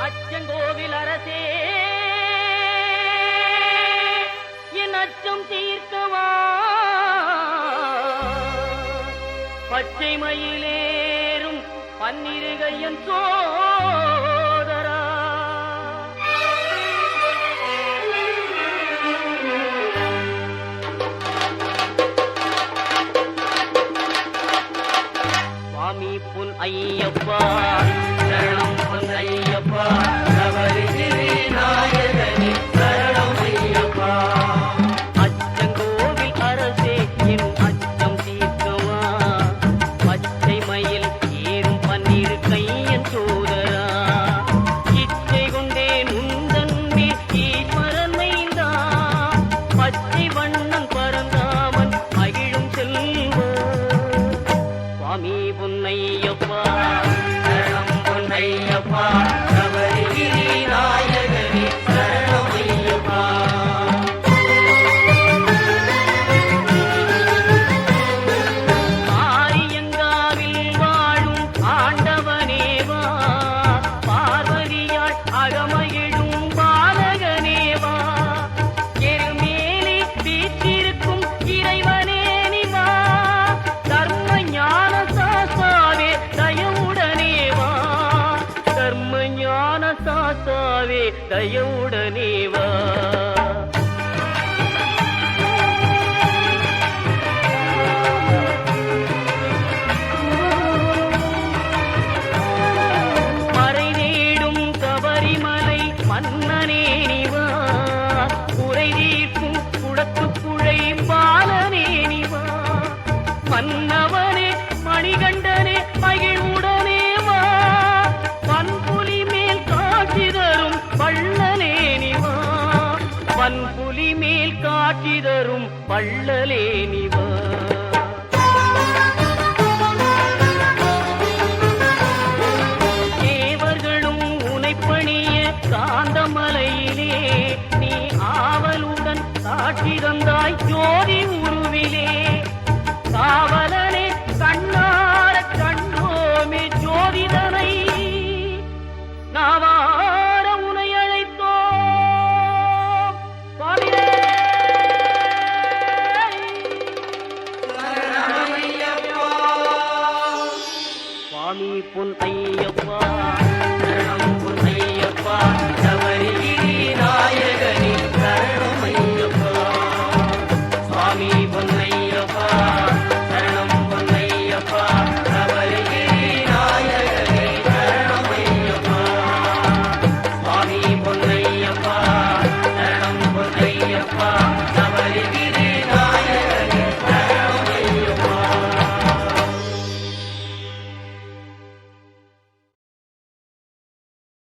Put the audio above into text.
அச்சங்கோவில் அரசே என் அச்சம் தீர்க்கவா பச்சை மயிலேறும் பன்னிருகையன் சோதரா சுவாமி பொன் ஐயப்பா சரணம் பொன் ஐயப்பா நவரிசிறி நாயகனே சரணம் ஐயப்பா அச்சங்கோவில் அரசே என் அச்சம் தீர்க்கவா பச்சை மயில் ஏறும் பன்னிரு கையன் சோதரா இச்சை கொண்டேன் உந்தன்பே ஈஸ்வரன் மைந்தா பச்சை வண்ணம் பரந்தாமன் மகிழும் செல்வா சுவாமி பொன்னையப்பா சரணம் பொன்னையப்பா நவரிகிரி நாயகனே சரணம் ஐயப்பா ஆரியங்காவில் வாழும் ஆண்டவனேவா பார்வதியாள் அகமகிழும் பாலகனேவா எருமேலி வீற்றிருக்கும் இறைவனே நிவா தர்ம ஞான சாஸ்தாவே தயவுடனேவா தர்ம ஞான சாஸ்தாவே தயவுடனேவா மறை தேடும் கபரிமலை மன்னனே நிவா குறை தீர்க்கும் குடத்துக்குழை பாலனே நிவா மன்னவனே மணிகண்டனே மகிழ்வுடனே வா வன்புலி மேல் காட்சி தரும் வள்ளலே நிவா வன்புலி மேல் காட்சி தரும் வள்ளலே நிவா